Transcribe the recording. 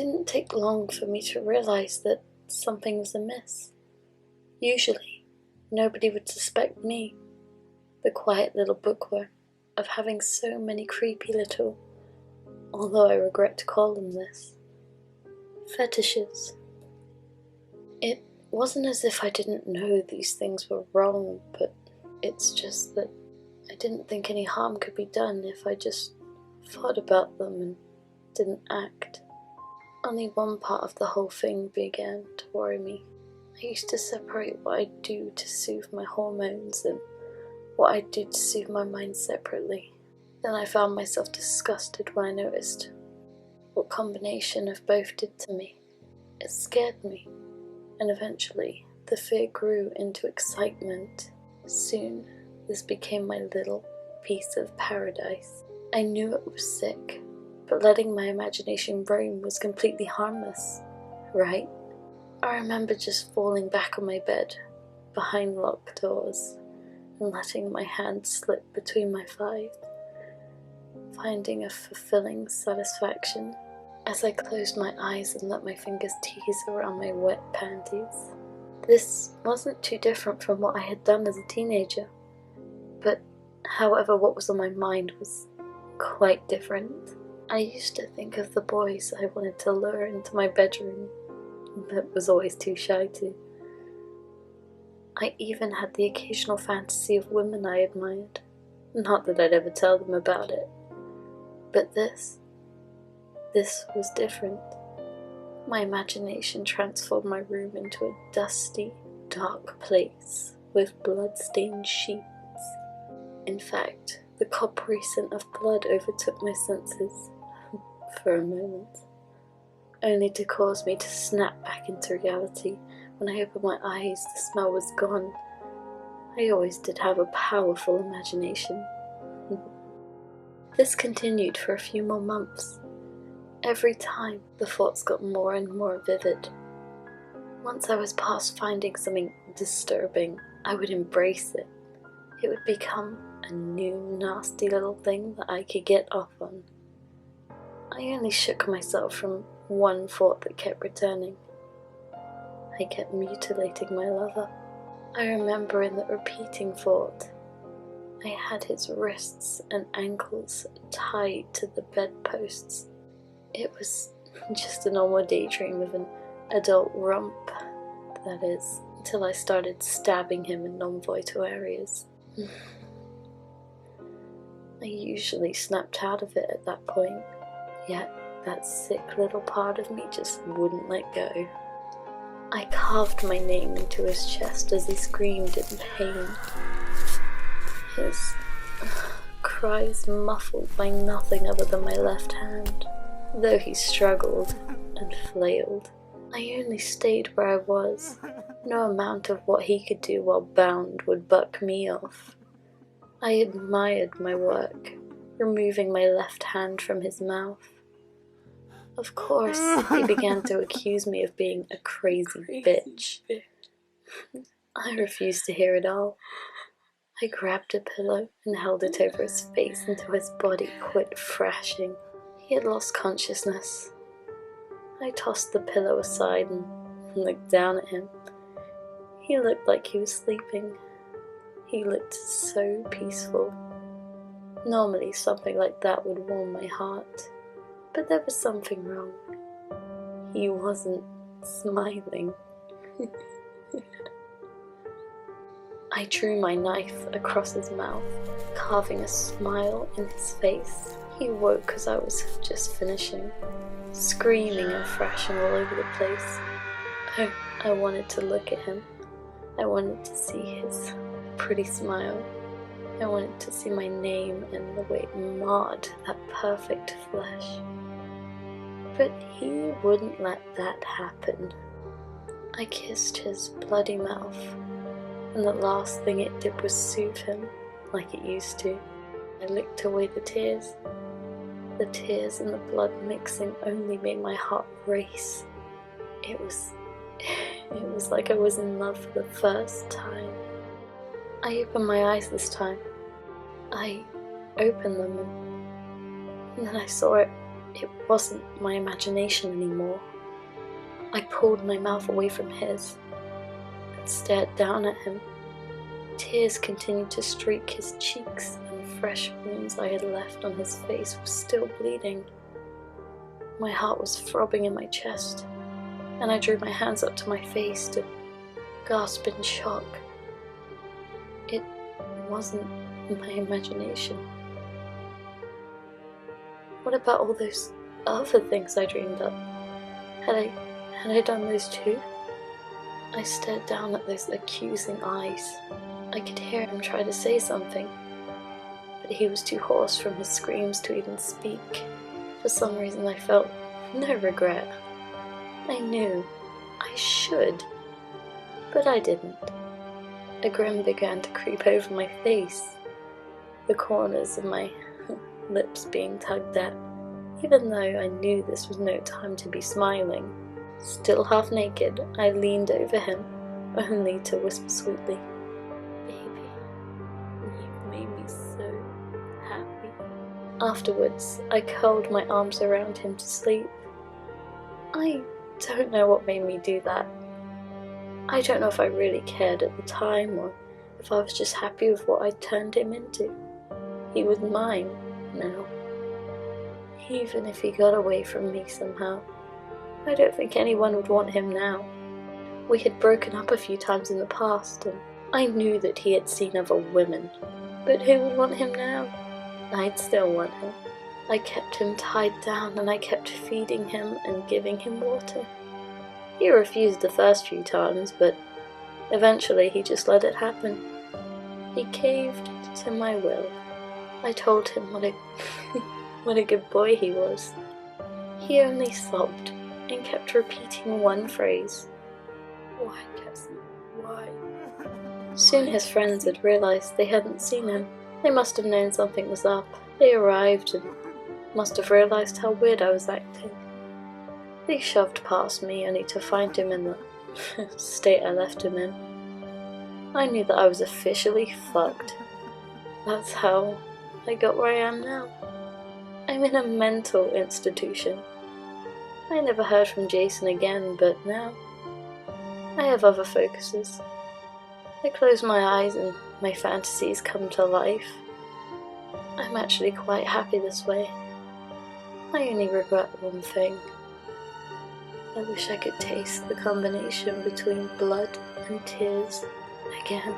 didn't take long for me to realize that something was amiss. Usually, nobody would suspect me, the quiet little bookworm, of having so many creepy little, although I regret to call them this, fetishes. It wasn't as if I didn't know these things were wrong, but it's just that I didn't think any harm could be done if I just thought about them and didn't act. Only one part of the whole thing began to worry me. I used to separate what I do to soothe my hormones and what I do to soothe my mind separately. Then I found myself disgusted when I noticed what combination of both did to me. It scared me, and eventually the fear grew into excitement. Soon this became my little piece of paradise. I knew it was sick, but letting my imagination roam was completely harmless, right? I remember just falling back on my bed, behind locked doors, and letting my hand slip between my thighs, finding a fulfilling satisfaction as I closed my eyes and let my fingers tease around my wet panties. This wasn't too different from what I had done as a teenager, but however what was on my mind was quite different. I used to think of the boys I wanted to lure into my bedroom, but was always too shy to. I even had the occasional fantasy of women I admired. Not that I'd ever tell them about it. But this was different. My imagination transformed my room into a dusty, dark place with blood-stained sheets. In fact, the coppery scent of blood overtook my senses for a moment, only to cause me to snap back into reality. When I opened my eyes, the smell was gone. I always did have a powerful imagination. This continued for a few more months. Every time, the thoughts got more and more vivid. Once I was past finding something disturbing, I would embrace it. It would become a new nasty little thing that I could get off on. I only shook myself from one thought that kept returning. I kept mutilating my lover. I remember in the repeating thought, I had his wrists and ankles tied to the bedposts. It was just a normal daydream of an adult rump, that is, until I started stabbing him in non-vital areas. I usually snapped out of it at that point, yet that sick little part of me just wouldn't let go. I carved my name into his chest as he screamed in pain, his cries muffled by nothing other than my left hand. Though he struggled and flailed, I only stayed where I was. No amount of what he could do while bound would buck me off. I admired my work, removing my left hand from his mouth. Of course, he began to accuse me of being a crazy bitch. I refused to hear it all. I grabbed a pillow and held it over his face until his body quit thrashing. He had lost consciousness. I tossed the pillow aside and looked down at him. He looked like he was sleeping. He looked so peaceful. Normally something like that would warm my heart, but there was something wrong. He wasn't smiling. I drew my knife across his mouth, carving a smile in his face. He woke as I was just finishing, screaming and thrashing all over the place. I wanted to look at him. I wanted to see his pretty smile. I wanted to see my name and the way it marred that perfect flesh. But he wouldn't let that happen. I kissed his bloody mouth, and the last thing it did was soothe him like it used to. I licked away the tears. The tears and the blood mixing only made my heart race. It was like I was in love for the first time. I opened my eyes this time. I opened them and then I saw it It wasn't my imagination anymore. I pulled my mouth away from his and stared down at him. Tears continued to streak his cheeks, and fresh wounds I had left on his face were still bleeding. My heart was throbbing in my chest, and I drew my hands up to my face to gasp in shock. It wasn't my imagination. What about all those other things I dreamed up? Had I done those too? I stared down at those accusing eyes. I could hear him try to say something, but he was too hoarse from his screams to even speak. For some reason I felt no regret. I knew I should, but I didn't. A grin began to creep over my face, the corners of my lips being tugged at, even though I knew this was no time to be smiling. Still half naked, I leaned over him, only to whisper sweetly, "Baby, you've made me so happy." Afterwards, I curled my arms around him to sleep. I don't know what made me do that. I don't know if I really cared at the time, or if I was just happy with what I turned him into. He was mine now. Even if he got away from me somehow, I don't think anyone would want him now. We had broken up a few times in the past, and I knew that he had seen other women. But who would want him now? I'd still want him. I kept him tied down, and I kept feeding him and giving him water. He refused the first few times, but eventually he just let it happen. He caved to my will. I told him what a good boy he was. He only sobbed and kept repeating one phrase. "Why, Cassie, why?" Soon his friends had realized they hadn't seen him. They must have known something was up. They arrived and must have realized how weird I was acting. They shoved past me only to find him in the state I left him in. I knew that I was officially fucked. That's how I got where I am now. I'm in a mental institution. I never heard from Jason again, but now I have other focuses. I close my eyes and my fantasies come to life. I'm actually quite happy this way. I only regret one thing. I wish I could taste the combination between blood and tears again.